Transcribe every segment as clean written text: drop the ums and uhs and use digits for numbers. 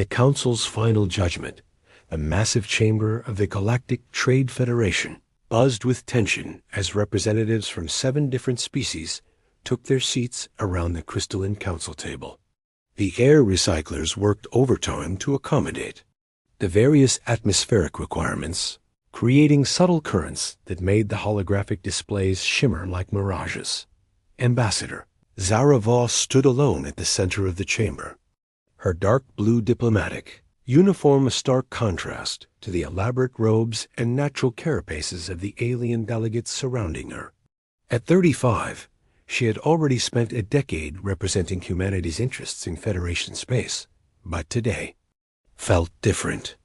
The Council's final judgment, the massive chamber of the Galactic Trade Federation, buzzed with tension as representatives from 7 different species took their seats around the crystalline council table. The air recyclers worked overtime to accommodate the various atmospheric requirements, creating subtle currents that made the holographic displays shimmer like mirages. Ambassador Zara Voss stood alone at the center of the chamber, her dark blue diplomatic uniform a stark contrast to the elaborate robes and natural carapaces of the alien delegates surrounding her. At 35, she had already spent a decade representing humanity's interests in Federation space, but today felt different.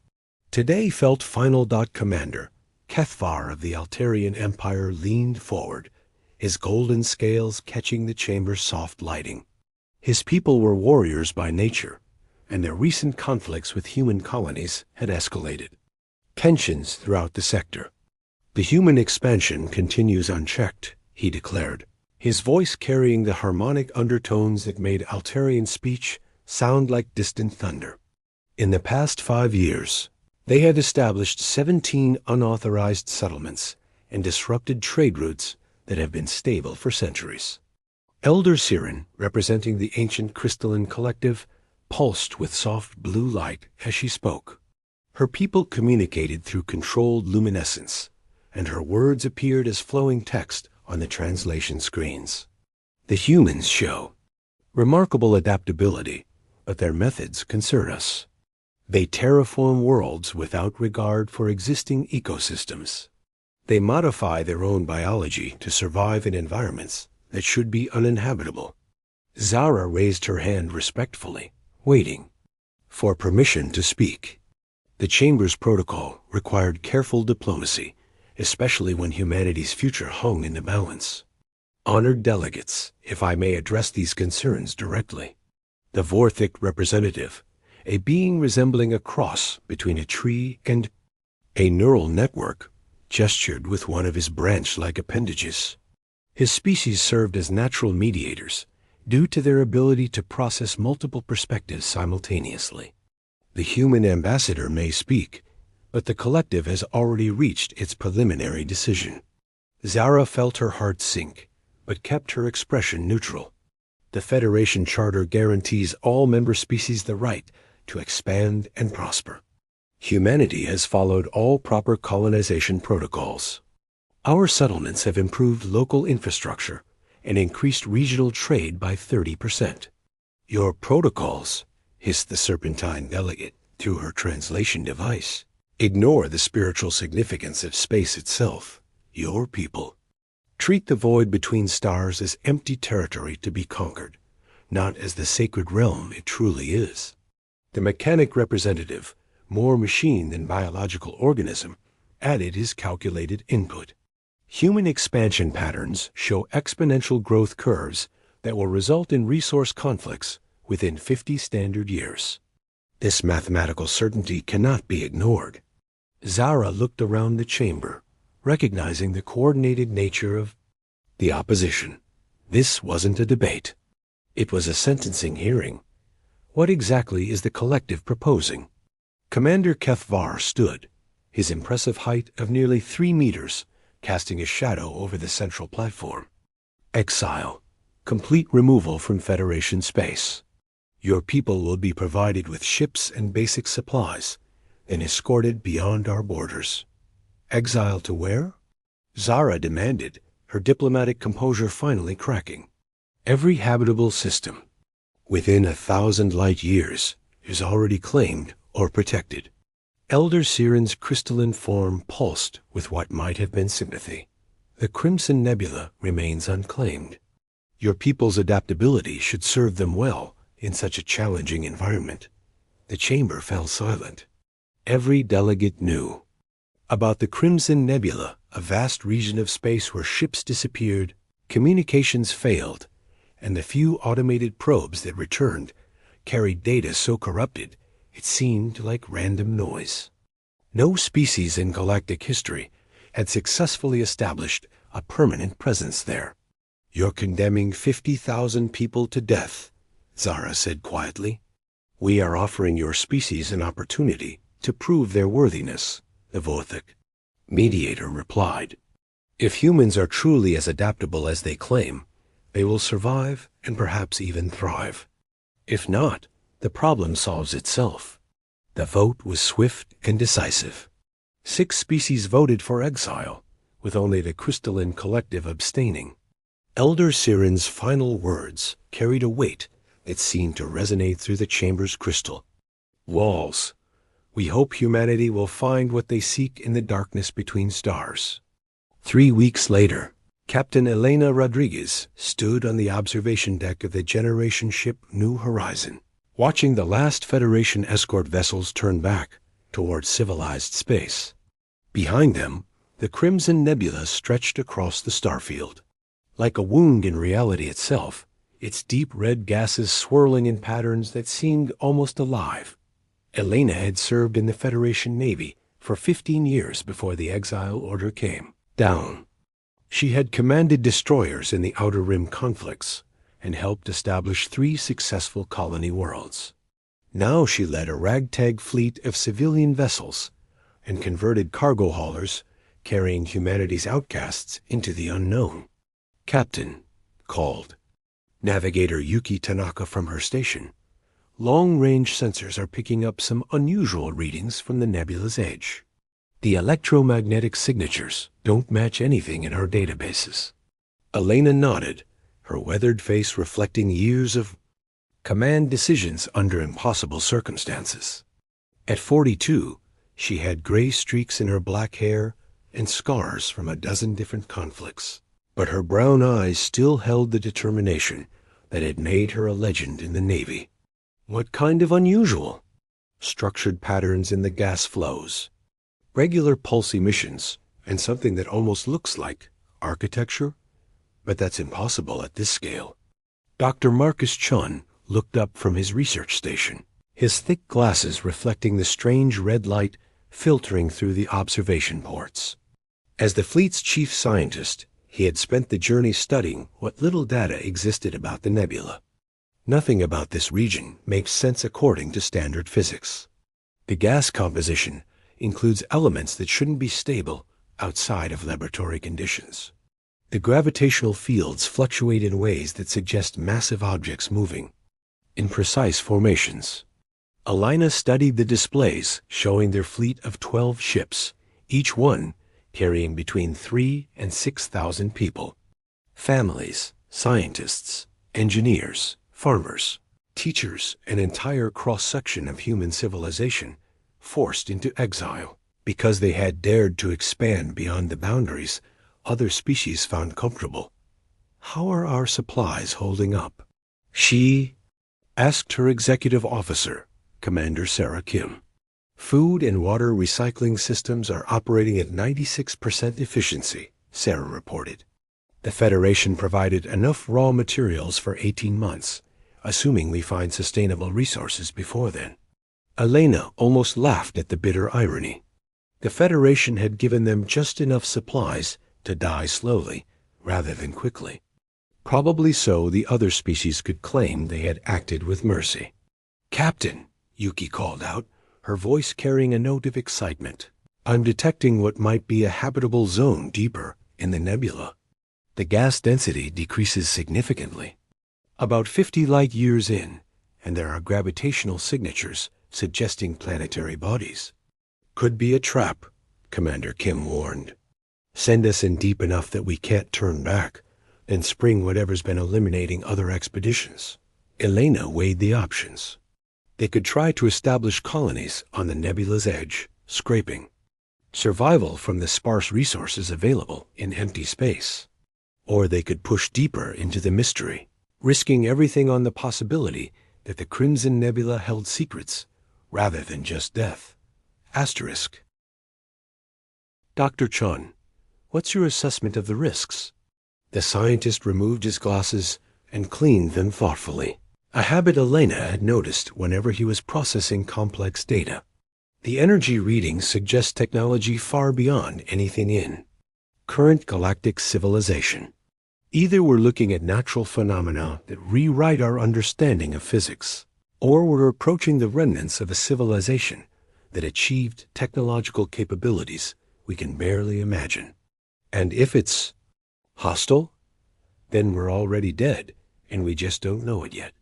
Today felt Final Dot Commander Kethvar of the Altarian Empire leaned forward, his golden scales catching the chamber's soft lighting. His people were warriors by nature, and their recent conflicts with human colonies had escalated tensions throughout the sector. The human expansion continues unchecked, he declared, his voice carrying the harmonic undertones that made Altarian speech sound like distant thunder. In the past 5 years, they had established 17 unauthorized settlements and disrupted trade routes that have been stable for centuries. Elder Siren, representing the ancient crystalline collective, pulsed with soft blue light as she spoke. Her people communicated through controlled luminescence, and her words appeared as flowing text on the translation screens. The humans show remarkable adaptability, but their methods concern us. They terraform worlds without regard for existing ecosystems. They modify their own biology to survive in environments that should be uninhabitable. Zara raised her hand respectfully, waiting for permission to speak. The Chamber's protocol required careful diplomacy, especially when humanity's future hung in the balance. Honored delegates, if I may address these concerns directly. The Vorthic representative, a being resembling a cross between a tree and a neural network, gestured with one of his branch-like appendages. His species served as natural mediators, due to their ability to process multiple perspectives simultaneously. The human ambassador may speak, but the collective has already reached its preliminary decision. Zara felt her heart sink, but kept her expression neutral. The Federation Charter guarantees all member species the right to expand and prosper. Humanity has followed all proper colonization protocols. Our settlements have improved local infrastructure and increased regional trade by 30%. Your protocols, hissed the Serpentine delegate through her translation device, ignore the spiritual significance of space itself. Your people treat the void between stars as empty territory to be conquered, not as the sacred realm it truly is. The mechanic representative, more machine than biological organism, added his calculated input. Human expansion patterns show exponential growth curves that will result in resource conflicts within 50 standard years. This mathematical certainty cannot be ignored. Zara looked around the chamber, recognizing the coordinated nature of the opposition. This wasn't a debate. It was a sentencing hearing. What exactly is the collective proposing? Commander Kethvar stood, his impressive height of nearly 3 meters, casting a shadow over the central platform. Exile. Complete removal from Federation space. Your people will be provided with ships and basic supplies, and escorted beyond our borders. Exile to where? Zara demanded, her diplomatic composure finally cracking. Every habitable system, within 1,000 light years, is already claimed or protected. Elder Siren's crystalline form pulsed with what might have been sympathy. The Crimson Nebula remains unclaimed. Your people's adaptability should serve them well in such a challenging environment. The chamber fell silent. Every delegate knew about the Crimson Nebula, a vast region of space where ships disappeared, communications failed, and the few automated probes that returned carried data so corrupted it seemed like random noise. No species in galactic history had successfully established a permanent presence there. You're condemning 50,000 people to death, Zara said quietly. We are offering your species an opportunity to prove their worthiness, the Vothic mediator replied. If humans are truly as adaptable as they claim, they will survive and perhaps even thrive. If not, the problem solves itself. The vote was swift and decisive. 6 species voted for exile, with only the crystalline collective abstaining. Elder Siren's final words carried a weight that seemed to resonate through the chamber's crystal. Walls. We hope humanity will find what they seek in the darkness between stars. 3 weeks later, Captain Elena Rodriguez stood on the observation deck of the generation ship New Horizon, watching the last Federation escort vessels turn back toward civilized space. Behind them, the Crimson Nebula stretched across the starfield. Like a wound in reality itself, its deep red gases swirling in patterns that seemed almost alive. Elena had served in the Federation Navy for 15 years before the exile order came down. She had commanded destroyers in the Outer Rim conflicts and helped establish 3 successful colony worlds. Now she led a ragtag fleet of civilian vessels and converted cargo haulers carrying humanity's outcasts into the unknown. Captain, called Navigator Yuki Tanaka from her station. Long-range sensors are picking up some unusual readings from the nebula's edge. The electromagnetic signatures don't match anything in her databases. Elena nodded, her weathered face reflecting years of command decisions under impossible circumstances. At 42, she had gray streaks in her black hair and scars from a dozen different conflicts. But her brown eyes still held the determination that had made her a legend in the Navy. What kind of unusual? Structured patterns in the gas flows, regular pulse emissions, and something that almost looks like architecture? But that's impossible at this scale. Dr. Marcus Chun looked up from his research station, his thick glasses reflecting the strange red light filtering through the observation ports. As the fleet's chief scientist, he had spent the journey studying what little data existed about the nebula. Nothing about this region makes sense according to standard physics. The gas composition includes elements that shouldn't be stable outside of laboratory conditions. The gravitational fields fluctuate in ways that suggest massive objects moving in precise formations. Elena studied the displays showing their fleet of 12 ships, each one carrying between 3,000 and 6,000 people. Families, scientists, engineers, farmers, teachers, an entire cross-section of human civilization forced into exile because they had dared to expand beyond the boundaries other species found comfortable. How are our supplies holding up? She asked her executive officer, Commander Sarah Kim. Food and water recycling systems are operating at 96% efficiency, Sarah reported. The Federation provided enough raw materials for 18 months, assuming we find sustainable resources before then. Elena almost laughed at the bitter irony. The Federation had given them just enough supplies to die slowly rather than quickly. Probably so the other species could claim they had acted with mercy. "Captain," Yuki called out, her voice carrying a note of excitement. "I'm detecting what might be a habitable zone deeper in the nebula. The gas density decreases significantly. About 50 light-years in, and there are gravitational signatures suggesting planetary bodies." "Could be a trap," Commander Kim warned. "Send us in deep enough that we can't turn back, then spring whatever's been eliminating other expeditions." Elena weighed the options. They could try to establish colonies on the nebula's edge, scraping survival from the sparse resources available in empty space. Or they could push deeper into the mystery, risking everything on the possibility that the Crimson Nebula held secrets rather than just death. Asterisk. "Dr. Chun, what's your assessment of the risks?" The scientist removed his glasses and cleaned them thoughtfully, a habit Elena had noticed whenever he was processing complex data. The energy readings suggest technology far beyond anything in current galactic civilization. Either we're looking at natural phenomena that rewrite our understanding of physics, or we're approaching the remnants of a civilization that achieved technological capabilities we can barely imagine. And if it's hostile, then we're already dead, and we just don't know it yet.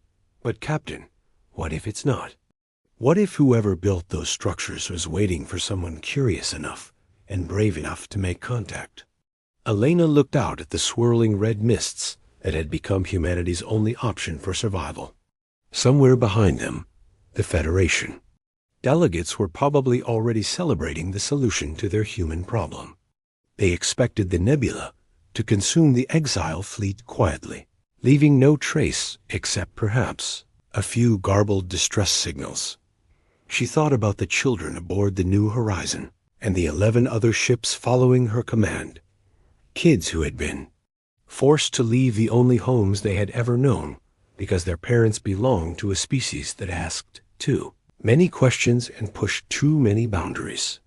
But Captain, what if it's not? What if whoever built those structures was waiting for someone curious enough and brave enough to make contact? Elena looked out at the swirling red mists that had become humanity's only option for survival. Somewhere behind them, the Federation. Delegates were probably already celebrating the solution to their human problem. They expected the nebula to consume the exile fleet quietly, leaving no trace except perhaps a few garbled distress signals. She thought about the children aboard the New Horizon and the 11 other ships following her command. Kids who had been forced to leave the only homes they had ever known because their parents belonged to a species that asked too many questions and pushed too many boundaries.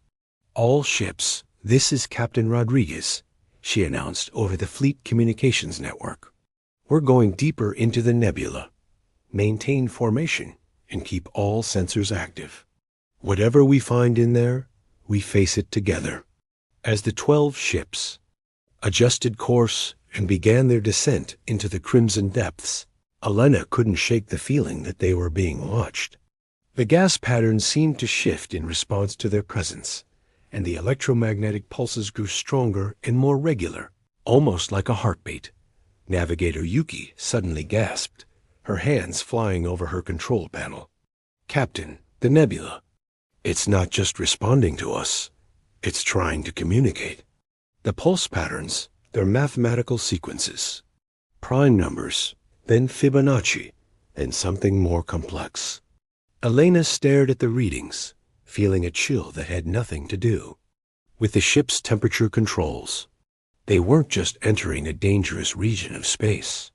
All ships, this is Captain Rodriguez, she announced over the fleet communications network. We're going deeper into the nebula. Maintain formation and keep all sensors active. Whatever we find in there, we face it together. As the 12 ships adjusted course and began their descent into the crimson depths, Elena couldn't shake the feeling that they were being watched. The gas patterns seemed to shift in response to their presence, and the electromagnetic pulses grew stronger and more regular, almost like a heartbeat. Navigator Yuki suddenly gasped, her hands flying over her control panel. Captain, the nebula. It's not just responding to us. It's trying to communicate. The pulse patterns, they're mathematical sequences. Prime numbers, then Fibonacci, and something more complex. Elena stared at the readings, feeling a chill that had nothing to do with the ship's temperature controls. They weren't just entering a dangerous region of space.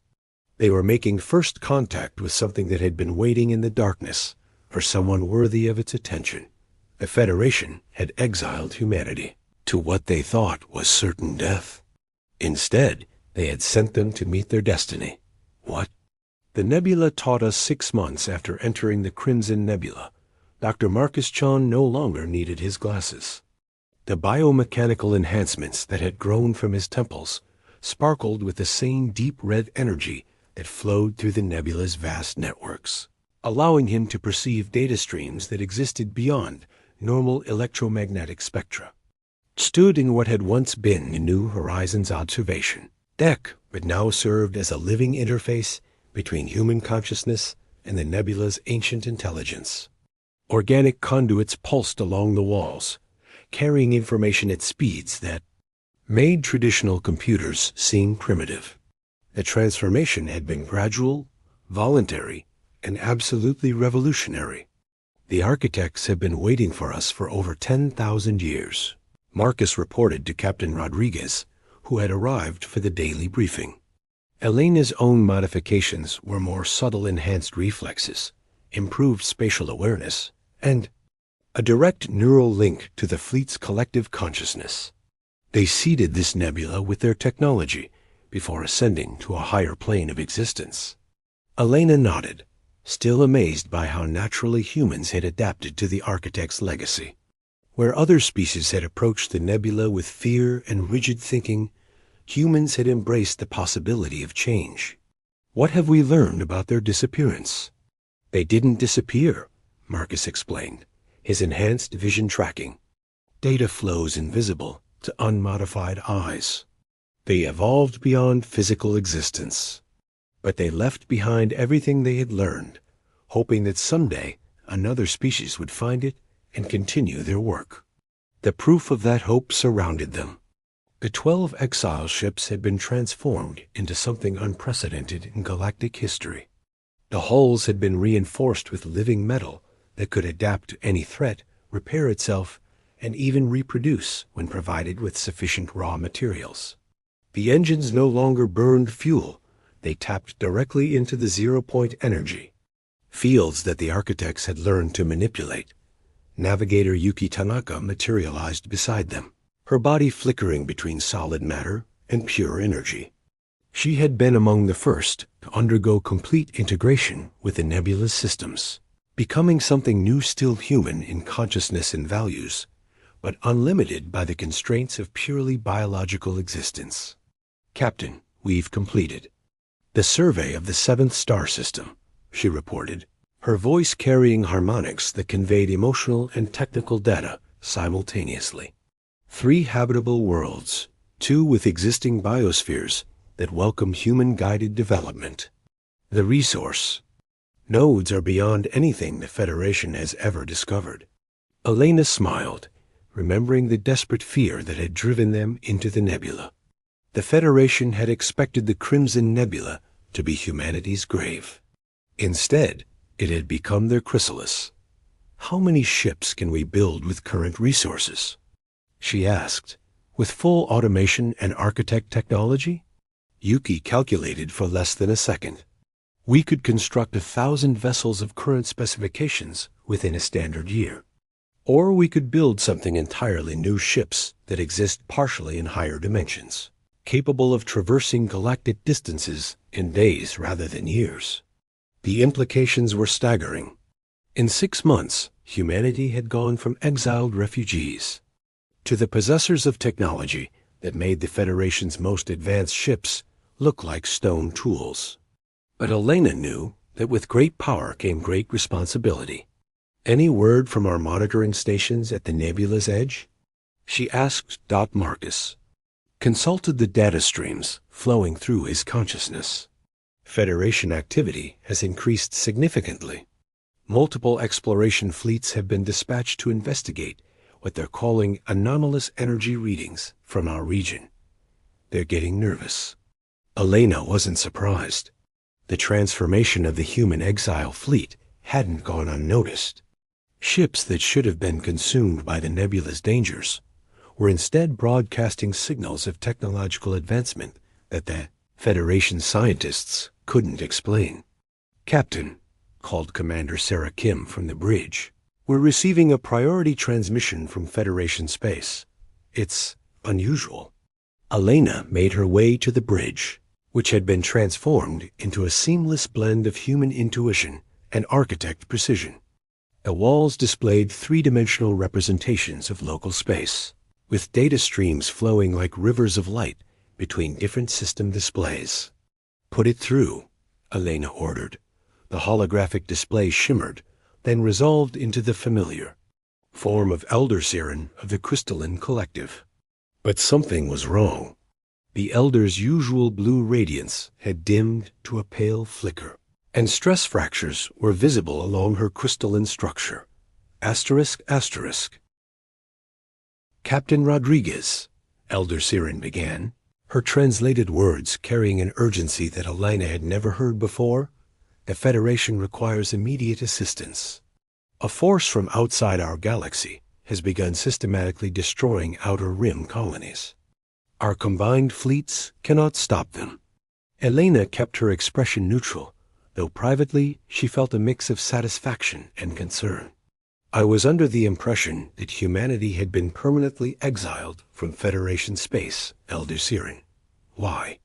They were making first contact with something that had been waiting in the darkness for someone worthy of its attention. The Federation had exiled humanity to what they thought was certain death. Instead, they had sent them to meet their destiny. What? The nebula taught us 6 months after entering the Crimson Nebula. Dr. Marcus Chon no longer needed his glasses. The biomechanical enhancements that had grown from his temples sparkled with the same deep red energy that flowed through the nebula's vast networks, allowing him to perceive data streams that existed beyond normal electromagnetic spectra. Stood in what had once been the New Horizons observation deck, but now served as a living interface between human consciousness and the nebula's ancient intelligence. Organic conduits pulsed along the walls, carrying information at speeds that made traditional computers seem primitive. The transformation had been gradual, voluntary, and absolutely revolutionary. The architects had been waiting for us for over 10,000 years, Marcus reported to Captain Rodriguez, who had arrived for the daily briefing. Elena's own modifications were more subtle enhanced reflexes, improved spatial awareness, and a direct neural link to the fleet's collective consciousness. They seeded this nebula with their technology before ascending to a higher plane of existence. Elena nodded, still amazed by how naturally humans had adapted to the architect's legacy. Where other species had approached the nebula with fear and rigid thinking, humans had embraced the possibility of change. What have we learned about their disappearance? They didn't disappear, Marcus explained, his enhanced vision tracking. Data flows invisible to unmodified eyes. They evolved beyond physical existence. But they left behind everything they had learned, hoping that someday another species would find it and continue their work. The proof of that hope surrounded them. The 12 exile ships had been transformed into something unprecedented in galactic history. The hulls had been reinforced with living metal that could adapt to any threat, repair itself, and even reproduce when provided with sufficient raw materials. The engines no longer burned fuel. They tapped directly into the zero-point energy, fields that the architects had learned to manipulate. Navigator Yuki Tanaka materialized beside them, her body flickering between solid matter and pure energy. She had been among the first to undergo complete integration with the nebula's systems. becoming something new, still human in consciousness and values, but unlimited by the constraints of purely biological existence. Captain, we've completed the survey of the seventh star system, she reported, her voice carrying harmonics that conveyed emotional and technical data simultaneously. 3 habitable worlds, 2 with existing biospheres that welcome human-guided development. The resource nodes are beyond anything the Federation has ever discovered. Elena smiled, remembering the desperate fear that had driven them into the nebula. The Federation had expected the Crimson Nebula to be humanity's grave. Instead, it had become their chrysalis. How many ships can we build with current resources? She asked. With full automation and architect technology? Yuki calculated for less than a second. We could construct 1,000 vessels of current specifications within a standard year. Or we could build something entirely new, ships that exist partially in higher dimensions, capable of traversing galactic distances in days rather than years. The implications were staggering. In 6 months, humanity had gone from exiled refugees to the possessors of technology that made the Federation's most advanced ships look like stone tools. But Elena knew that with great power came great responsibility. Any word from our monitoring stations at the nebula's edge? She asked. Marcus consulted the data streams flowing through his consciousness. Federation activity has increased significantly. Multiple exploration fleets have been dispatched to investigate what they're calling anomalous energy readings from our region. They're getting nervous. Elena wasn't surprised. The transformation of the human exile fleet hadn't gone unnoticed. Ships that should have been consumed by the nebula's dangers were instead broadcasting signals of technological advancement that the Federation scientists couldn't explain. Captain, called Commander Sarah Kim from the bridge, we're receiving a priority transmission from Federation space. It's unusual. Elena made her way to the bridge, which had been transformed into a seamless blend of human intuition and architect precision. The walls displayed 3-dimensional representations of local space, with data streams flowing like rivers of light between different system displays. Put it through, Elena ordered. The holographic display shimmered, then resolved into the familiar form of Elder Siren of the Crystalline Collective. But something was wrong. The Elder's usual blue radiance had dimmed to a pale flicker, and stress fractures were visible along her crystalline structure. Asterisk, asterisk. Captain Rodriguez, Elder Siren began, her translated words carrying an urgency that Elena had never heard before. The Federation requires immediate assistance. A force from outside our galaxy has begun systematically destroying outer rim colonies. Our combined fleets cannot stop them. Elena kept her expression neutral, though privately she felt a mix of satisfaction and concern. I was under the impression that humanity had been permanently exiled from Federation space, Elder Siren. Why?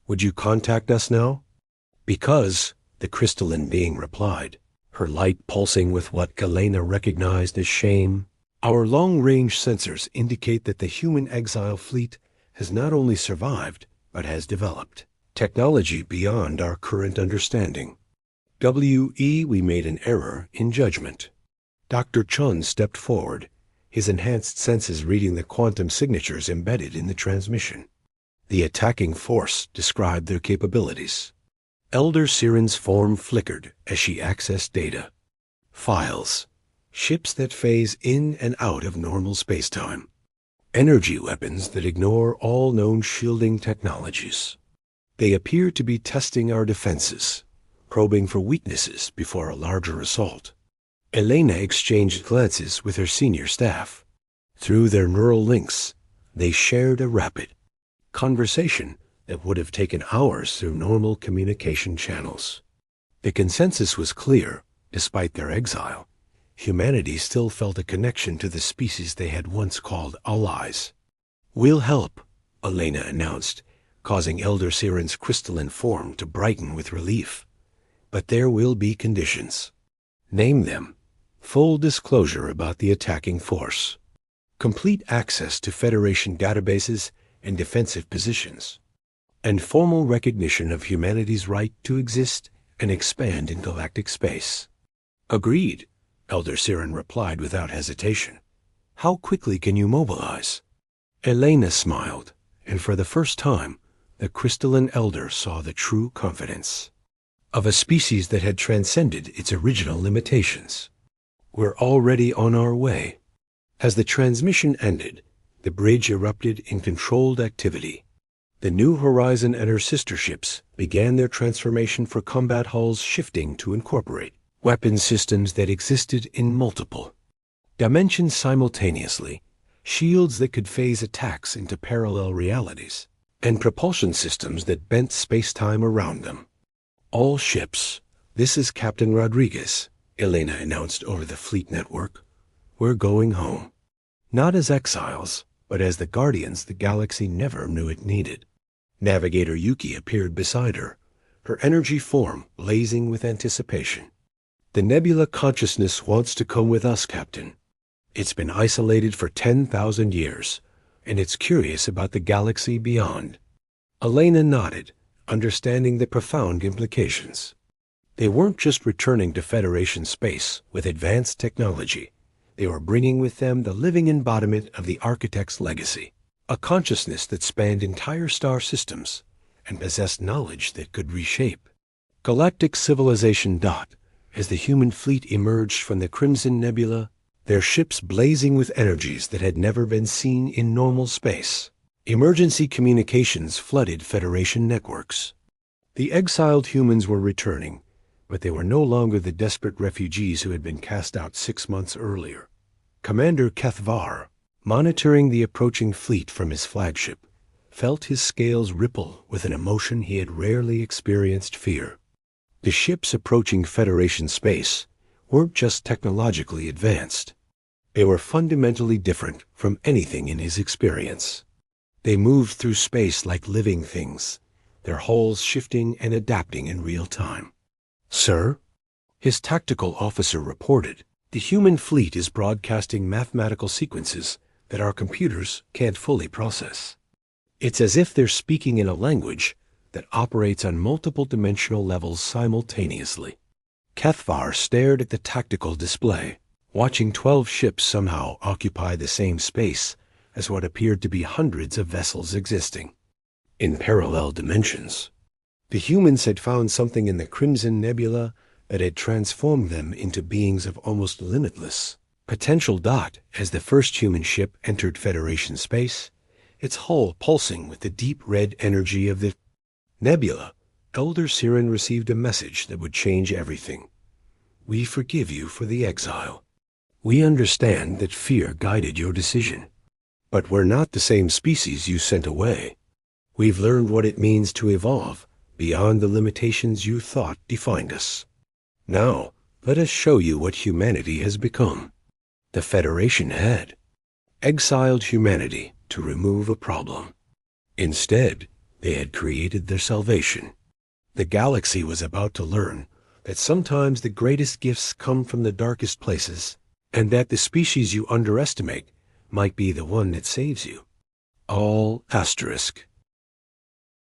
Would you contact us now? Because, the crystalline being replied, her light pulsing with what Elena recognized as shame. Our long-range sensors indicate that the human exile fleet has not only survived, but has developed technology beyond our current understanding. We made an error in judgment. Dr. Chun stepped forward, his enhanced senses reading the quantum signatures embedded in the transmission. The attacking force described their capabilities. Elder Siren's form flickered as she accessed data. Files. Ships that phase in and out of normal spacetime. Energy weapons that ignore all known shielding technologies. They appear to be testing our defenses, probing for weaknesses before a larger assault. Elena exchanged glances with her senior staff. Through their neural links, they shared a rapid conversation that would have taken hours through normal communication channels. The consensus was clear. Despite their exile, humanity still felt a connection to the species they had once called allies. We'll help, Elena announced, causing Elder Siren's crystalline form to brighten with relief. But there will be conditions. Name them. Full disclosure about the attacking force. Complete access to Federation databases and defensive positions. And formal recognition of humanity's right to exist and expand in galactic space. Agreed, Elder Siren replied without hesitation. How quickly can you mobilize? Elena smiled, and for the first time, the crystalline elder saw the true confidence of a species that had transcended its original limitations. We're already on our way. As the transmission ended, the bridge erupted in controlled activity. The New Horizon and her sister ships began their transformation, for combat hulls shifting to incorporate weapon systems that existed in multiple dimensions simultaneously, shields that could phase attacks into parallel realities, and propulsion systems that bent space-time around them. All ships, this is Captain Rodriguez, Elena announced over the fleet network. We're going home. Not as exiles, but as the guardians the galaxy never knew it needed. Navigator Yuki appeared beside her, her energy form blazing with anticipation. The nebula consciousness wants to come with us, Captain. It's been isolated for 10,000 years, and it's curious about the galaxy beyond. Elena nodded, understanding the profound implications. They weren't just returning to Federation space with advanced technology. They were bringing with them the living embodiment of the Architect's legacy, a consciousness that spanned entire star systems and possessed knowledge that could reshape galactic civilization. As the human fleet emerged from the Crimson Nebula, their ships blazing with energies that had never been seen in normal space, emergency communications flooded Federation networks. The exiled humans were returning, but they were no longer the desperate refugees who had been cast out 6 months earlier. Commander Cathvar, monitoring the approaching fleet from his flagship, felt his scales ripple with an emotion he had rarely experienced: fear. The ships approaching Federation space weren't just technologically advanced. They were fundamentally different from anything in his experience. They moved through space like living things, their hulls shifting and adapting in real time. Sir, his tactical officer reported, the human fleet is broadcasting mathematical sequences that our computers can't fully process. It's as if they're speaking in a language that operates on multiple dimensional levels simultaneously. Cathvar stared at the tactical display, watching 12 ships somehow occupy the same space as what appeared to be hundreds of vessels existing in parallel dimensions. The humans had found something in the Crimson Nebula that had transformed them into beings of almost limitless potential. As the first human ship entered Federation space, its hull pulsing with the deep red energy of the nebula, Elder Siren received a message that would change everything. We forgive you for the exile. We understand that fear guided your decision, but we're not the same species you sent away. We've learned what it means to evolve beyond the limitations you thought defined us. Now, let us show you what humanity has become. The Federation had exiled humanity to remove a problem. Instead, they had created their salvation. The galaxy was about to learn that sometimes the greatest gifts come from the darkest places, and that the species you underestimate might be the one that saves you. All asterisk.